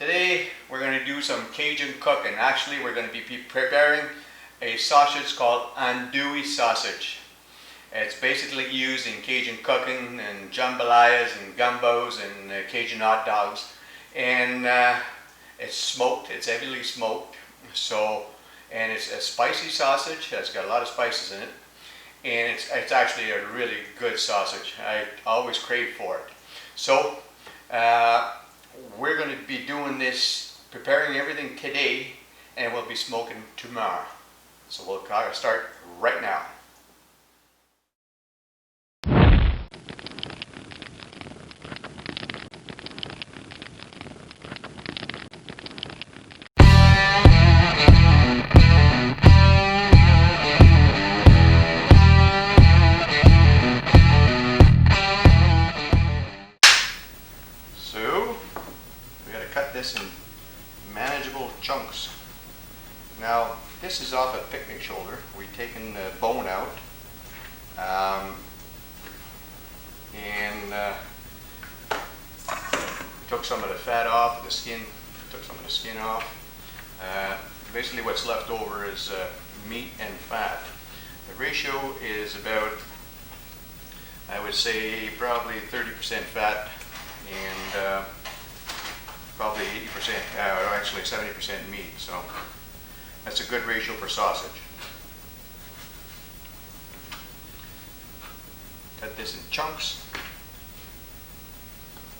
Today we're going to do some Cajun cooking. Actually, we're going to be preparing a sausage called Andouille sausage. It's basically used in Cajun cooking and jambalayas and gumbos and Cajun hot dogs. And it's smoked, it's heavily smoked. And it's a spicy sausage. It's got a lot of spices in it. And it's actually a really good sausage. I always crave for it. So we're going to be doing this, preparing everything today, and we'll be smoking tomorrow. So we'll start right now. This in manageable chunks. Now this is off a picnic shoulder. We've taken the bone out and took some of the fat off, the skin, took some of the skin off. Basically what's left over is meat and fat. The ratio is about, I would say, probably 30% fat and probably 80%, or actually 70% meat, so that's a good ratio for sausage. Cut this in chunks, a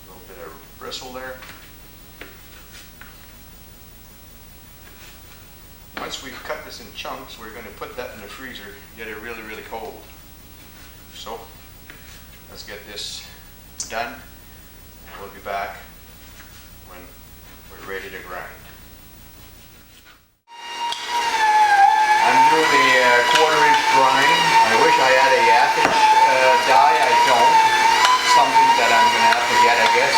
little bit of bristle there. Once we've cut this in chunks, we're going to put that in the freezer, get it really, really cold. So let's get this done, and we'll be back when we're ready to grind. I'm doing a 1/4 inch grind. I wish I had a 1/2 inch die. I don't. Something that I'm going to have to get, I guess.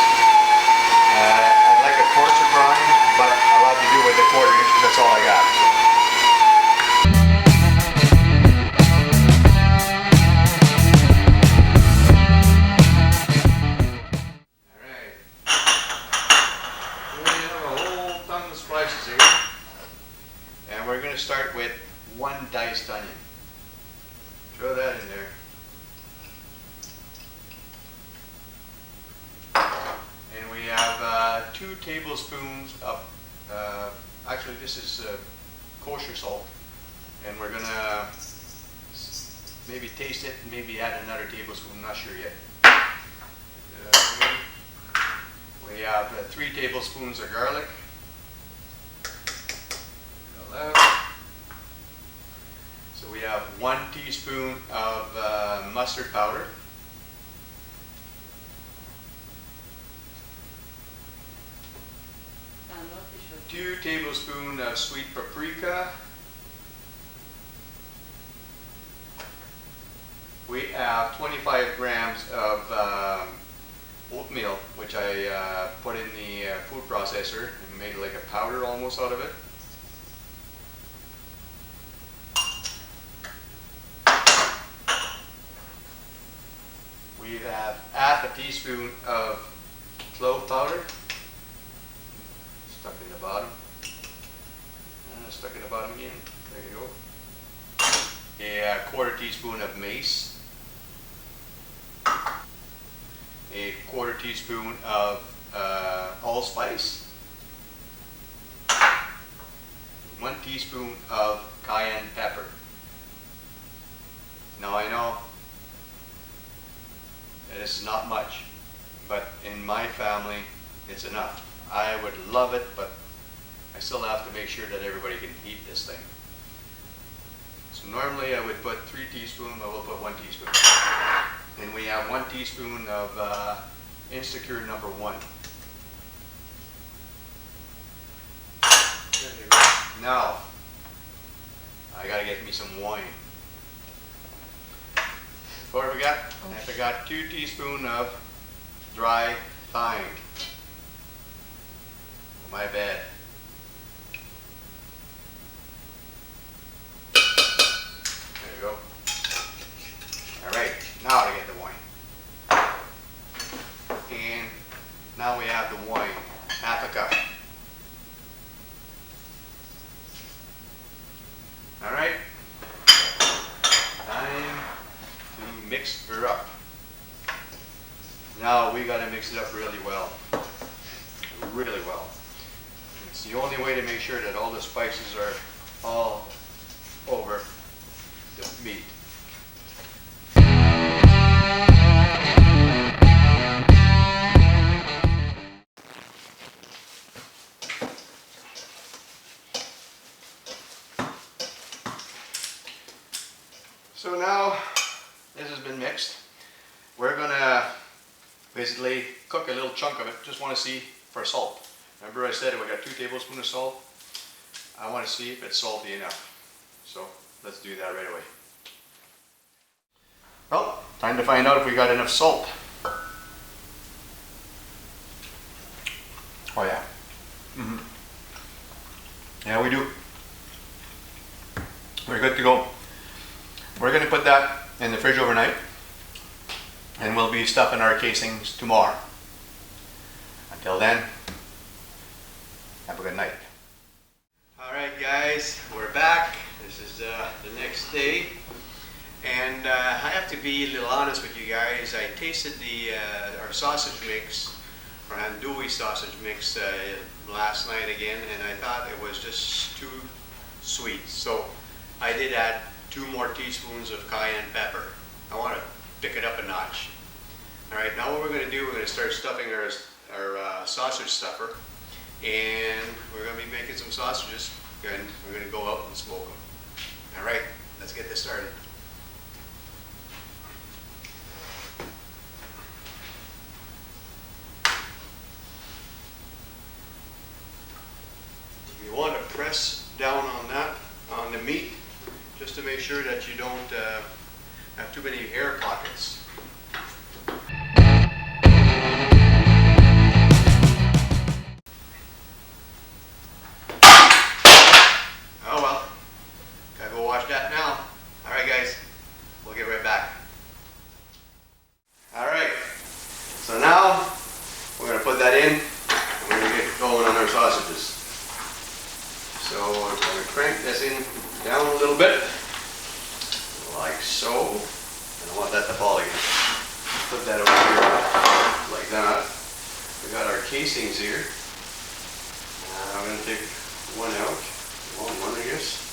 I'd like a coarser grind, but I'll have to do with the 1/4 inch because that's all I got. And we're going to start with 1 diced onion. Throw that in there. And we have 2 tablespoons of, actually this is kosher salt. And we're going to maybe taste it and maybe add another tablespoon, I'm not sure yet. We have 3 tablespoons of garlic. So we have 1 teaspoon of mustard powder. Two tablespoons of sweet paprika. We have 25 grams of oatmeal, which I put in the food processor and made like a powder almost out of it. We have 1/2 teaspoon of clove powder, stuck in the bottom, stuck in the bottom again, there you go. A 1/4 teaspoon of mace, a 1/4 teaspoon of allspice, 1 teaspoon of cayenne pepper. Now I know this is not much, but in my family it's enough. I would love it, but I still have to make sure that everybody can eat this thing. So normally I would put 3 teaspoons, but we'll put 1 teaspoon. And we have 1 teaspoon of Instacure number 1. There you go. Now, I gotta get me some wine. What have we got? I forgot 2 teaspoons of dry thyme. My bad. There you go. Alright, now to get the wine. And now we have the wine, 1/2 cup. mix her up. Now we got to mix it up really well. Really well. It's the only way to make sure that all the spices are all over the meat. So now this has been mixed. We're gonna basically cook a little chunk of it. Just want to see for salt. Remember I said we got 2 tablespoons of salt? I want to see if it's salty enough. So let's do that right away. Well, time to find out if we got enough salt. Oh yeah. Yeah, we do. We're good to go. We're going to put that in the fridge overnight, and we'll be stuffing our casings tomorrow. Until then, have a good night. Alright guys, we're back. This is the next day, and I have to be a little honest with you guys. I tasted our sausage mix, our Andouille sausage mix last night again, and I thought it was just too sweet. So I did add 2 more teaspoons of cayenne pepper. I want to pick it up a notch. Alright, now what we're going to do, we're going to start stuffing our sausage stuffer, and we're going to be making some sausages, and we're going to go out and smoke them. Alright, let's get this started. You want to press down on that, on the meat, just to make sure that you don't have too many air pockets. Oh well, gotta go wash that now. Alright guys, we'll get right back. Alright, so now we're going to put that in, and we're going to get going on our sausages. So I'm going to crank this in down a little bit, like so. I don't want that to fall again. Put that over here, like that. We got our casings here. I'm going to take one out. One, I guess.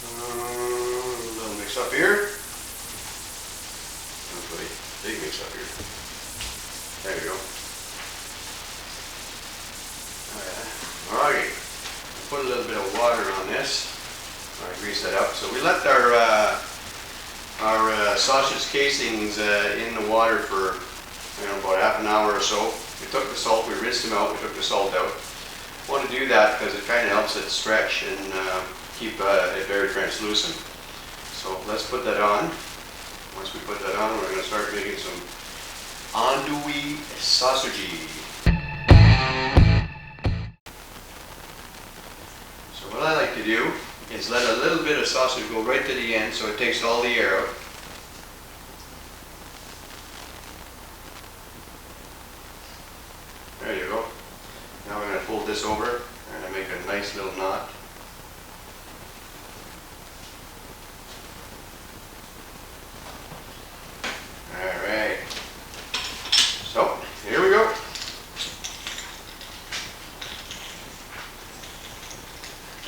A little mix up here. Hopefully, big mix up here. There we go. Alright. Put a little bit of water on this. Grease that up. So we left our sausage casings in the water for about half an hour or so. We took the salt, we rinsed them out, we took the salt out. I want to do that because it kind of helps it stretch and keep it very translucent. So let's put that on. Once we put that on, we're going to start making some andouille sausage. So what I like to do is let a little bit of sausage go right to the end so it takes all the air out. There you go. Now we're going to fold this over and make a nice little knot. Alright. So, here we go.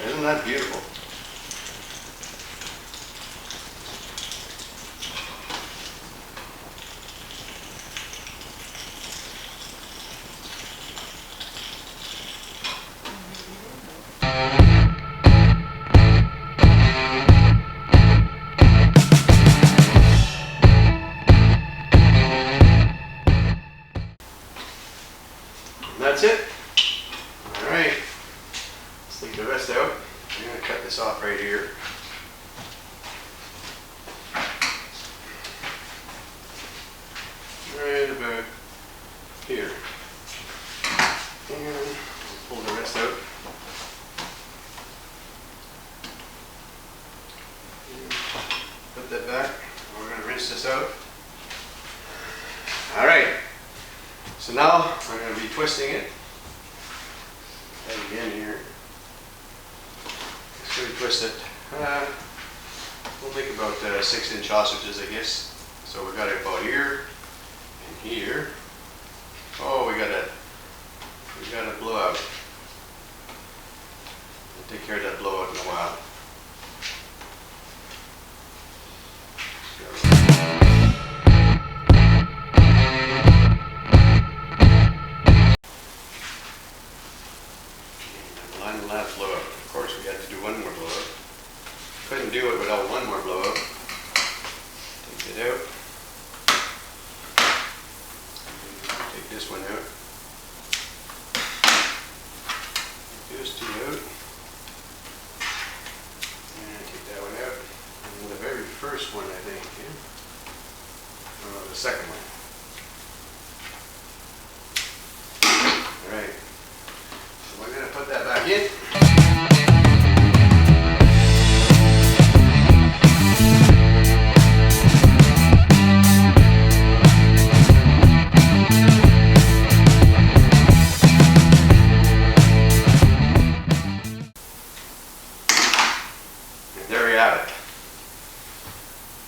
Isn't that beautiful? And that's it. Alright. Let's take the rest out. I'm going to cut this off right here. Right about here. And pull the rest out. And put that back. We're going to rinse this out. Alright. So now I'm going to be twisting it. Again here. Just going to twist it We'll make about 6-inch sausages, I guess. So we got it about here and here. Oh, we got a blowout. We'll take care of that blowout in a while. And the last blowout. Of course, we had to do one more blowout. Couldn't do it without one more blowout. Take it out. Take this one out. Take those two out. And take that one out. And the very first one, I think, yeah? Oh, the second one. Alright. So we're going to put that back in.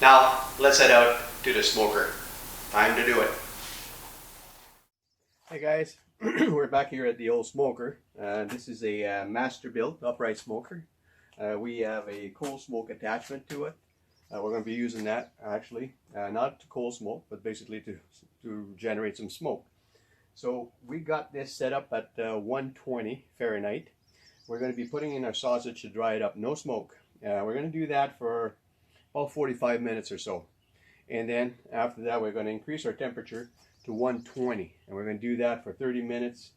Now, let's head out to the smoker. Time to do it. Hey guys, we're back here at the old smoker. This is a master built upright smoker. We have a coal smoke attachment to it. We're going to be using that actually, not to coal smoke, but basically to generate some smoke. So we got this set up at 120 Fahrenheit. We're going to be putting in our sausage to dry it up, no smoke. We're going to do that for about 45 minutes or so. And then after that, we're going to increase our temperature to 120. And we're going to do that for 30 minutes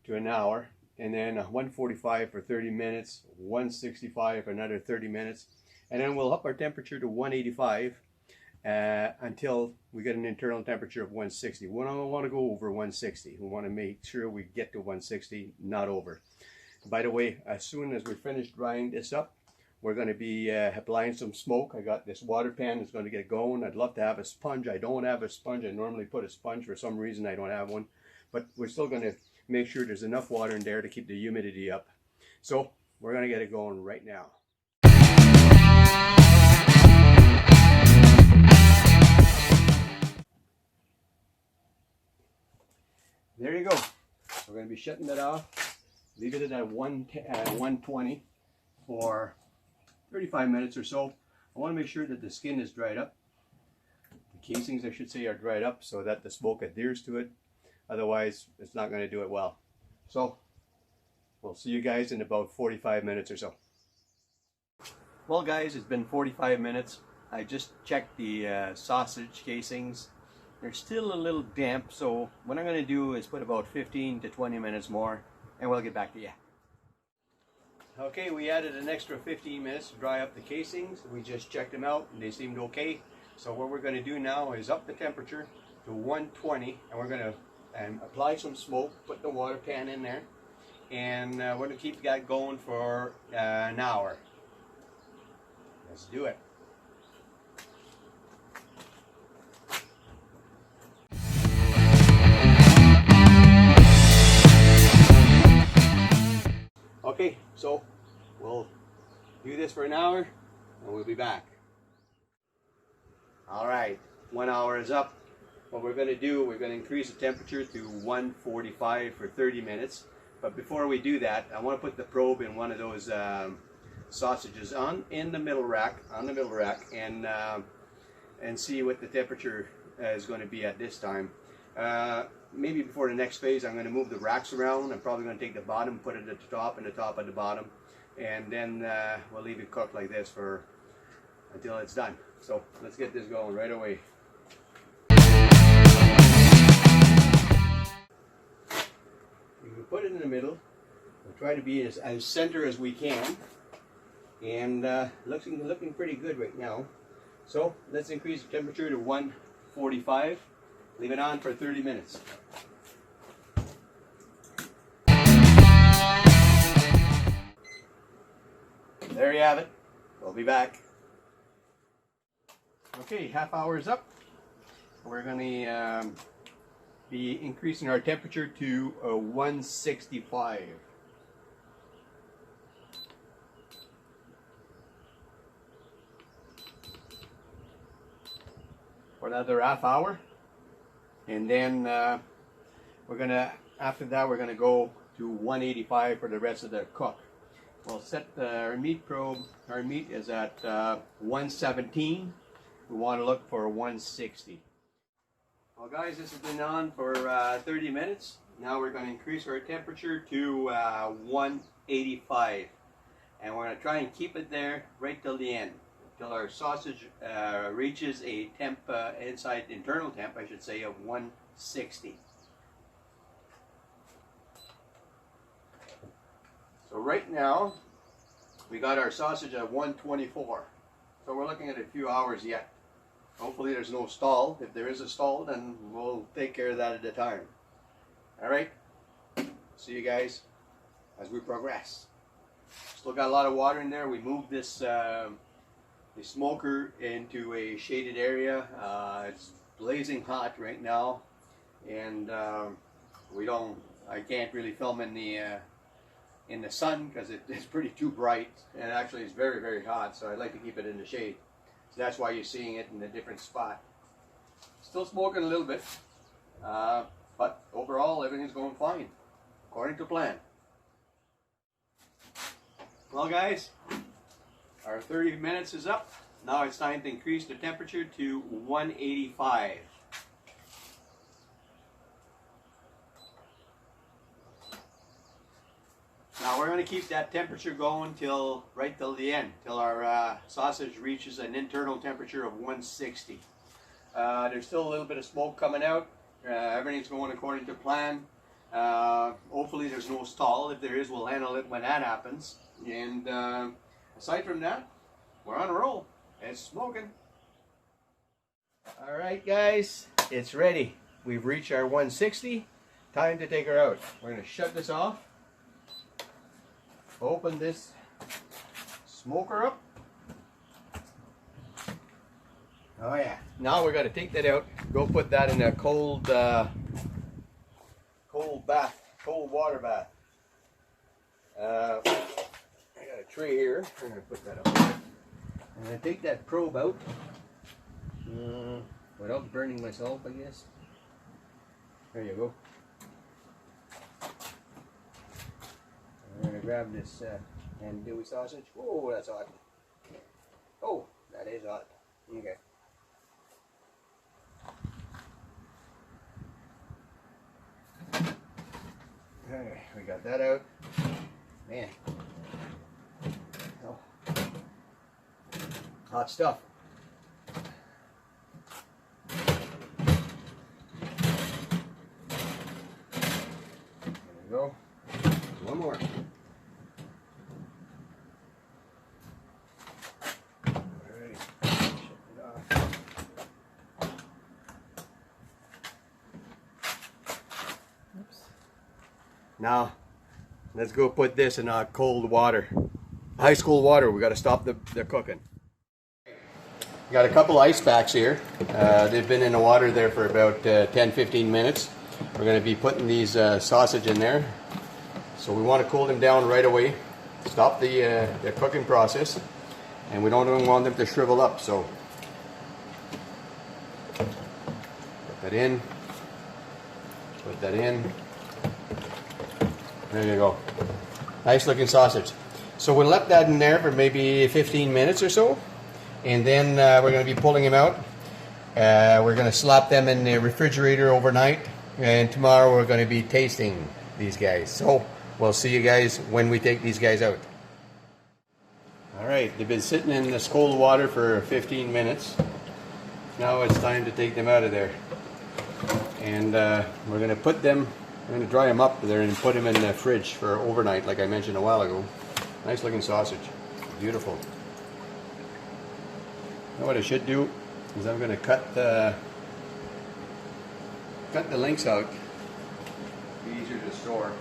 to an hour. And then 145 for 30 minutes, 165 for another 30 minutes. And then we'll up our temperature to 185 until we get an internal temperature of 160. We don't want to go over 160. We want to make sure we get to 160, not over. By the way, as soon as we're finished drying this up, we're going to be applying some smoke. I got this water pan that's going to get going. I'd love to have a sponge. I don't have a sponge. I normally put a sponge. For some reason, I don't have one. But we're still going to make sure there's enough water in there to keep the humidity up. So we're going to get it going right now. There you go. We're going to be shutting that off. Leave it at 120 for 35 minutes or so. I want to make sure that the skin is dried up. The casings, I should say, are dried up so that the smoke adheres to it. Otherwise, it's not going to do it well. So, we'll see you guys in about 45 minutes or so. Well guys, it's been 45 minutes. I just checked the sausage casings. They're still a little damp, so what I'm going to do is put about 15 to 20 minutes more, and we'll get back to you. Okay, we added an extra 15 minutes to dry up the casings. We just checked them out and they seemed okay. So what we're going to do now is up the temperature to 120, and we're going to apply some smoke, put the water pan in there, and we're going to keep that going for an hour. Let's do it. Okay, so we'll do this for an hour and we'll be back. Alright, 1 hour is up. What we're going to do, we're going to increase the temperature to 145 for 30 minutes. But before we do that, I want to put the probe in one of those sausages in the middle rack, and see what the temperature is going to be at this time. Maybe before the next phase, I'm going to move the racks around. I'm probably going to take the bottom, put it at the top, and the top at the bottom, and then we'll leave it cooked like this until it's done. So let's get this going right away. You can put it in the middle. We'll try to be as center as we can, and looking pretty good right now. So let's increase the temperature to 145. Leave it on for 30 minutes. There you have it. We'll be back. Okay, half hour is up. We're going to be increasing our temperature to 165. for another half hour, and then after that we're gonna go to 185 for the rest of the cook. We'll set our meat probe. Our meat is at 117. We want to look for 160. Well, guys, this has been on for 30 minutes. Now we're going to increase our temperature to 185, and we're going to try and keep it there right till the end, till our sausage reaches a temp, internal temp, I should say, of 160. So right now, we got our sausage at 124. So we're looking at a few hours yet. Hopefully there's no stall. If there is a stall, then we'll take care of that at a time. All right? See you guys as we progress. Still got a lot of water in there. We moved this the smoker into a shaded area. It's blazing hot right now, and I can't really film in the sun because it's pretty too bright, and actually it's very, very hot, so I'd like to keep it in the shade. So that's why you're seeing it in a different spot. Still smoking a little bit, but overall everything's going fine, according to plan. Well, guys, our 30 minutes is up. Now it's time to increase the temperature to 185. Now we're going to keep that temperature going right till the end, till our sausage reaches an internal temperature of 160. There's still a little bit of smoke coming out. Everything's going according to plan. Hopefully there's no stall. If there is, we'll handle it when that happens. And aside from that, we're on a roll. It's smoking. All right, guys, it's ready. We've reached our 160. Time to take her out. We're going to shut this off. Open this smoker up. Oh yeah. Now we're going to take that out. Go put that in a cold water bath. I got a tray here. I'm going to put that up. I'm going to take that probe out without burning myself, I guess. There you go. I'm going to grab this andouille sausage. Oh, that's hot. Oh, that is hot. Okay. Okay, we got that out. Man. Oh. Hot stuff. There we go. One more. Now, let's go put this in cold water. Ice cold water. We got to stop the cooking. Got a couple ice packs here. They've been in the water there for about 10-15 minutes. We're going to be putting these sausage in there. So we want to cool them down right away. Stop the cooking process. And we don't even want them to shrivel up. So put that in. Put that in. There you go. Nice looking sausage. So we'll let that in there for maybe 15 minutes or so. And then we're going to be pulling them out. We're going to slap them in the refrigerator overnight. And tomorrow we're going to be tasting these guys. So we'll see you guys when we take these guys out. Alright, they've been sitting in this cold water for 15 minutes. Now it's time to take them out of there. And we're going to put them... I'm going to dry them up there and put them in the fridge for overnight, like I mentioned a while ago. Nice looking sausage. Beautiful. Now what I should do is I'm going to cut the links out. Be easier to store.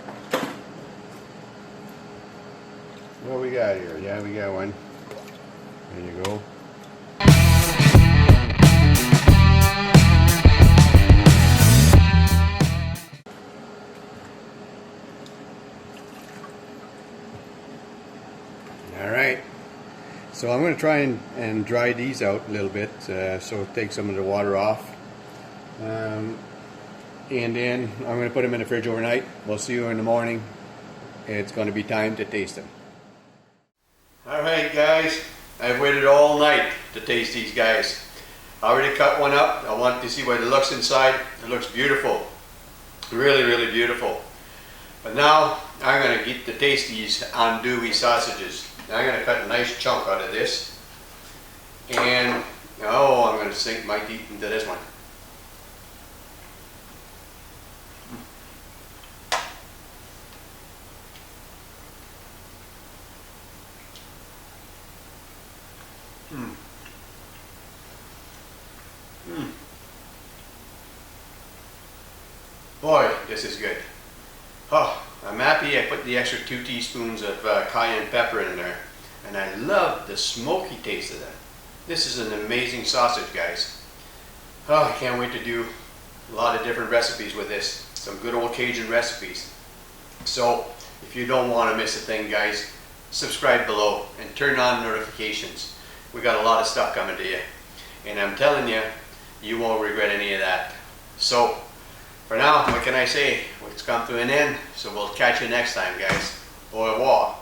What we got here? Yeah, we got one. There you go. So I'm going to try and dry these out a little bit, so take some of the water off. And then I'm going to put them in the fridge overnight. We'll see you in the morning. It's going to be time to taste them. Alright guys, I've waited all night to taste these guys. I already cut one up. I want to see what it looks inside. It looks beautiful. Really, really beautiful. But now I'm going to get to taste these andouille sausages. I'm going to cut a nice chunk out of this. And, oh, I'm going to sink my teeth into this one. Boy, this is good. Oh, I'm happy I put the extra 2 teaspoons of cayenne pepper in there. And I love the smoky taste of that. This is an amazing sausage, guys. Oh, I can't wait to do a lot of different recipes with this. Some good old Cajun recipes. So, if you don't want to miss a thing, guys, subscribe below and turn on notifications. We got a lot of stuff coming to you. And I'm telling you, you won't regret any of that. So, for now, what can I say? It's come to an end, so we'll catch you next time, guys. Au revoir.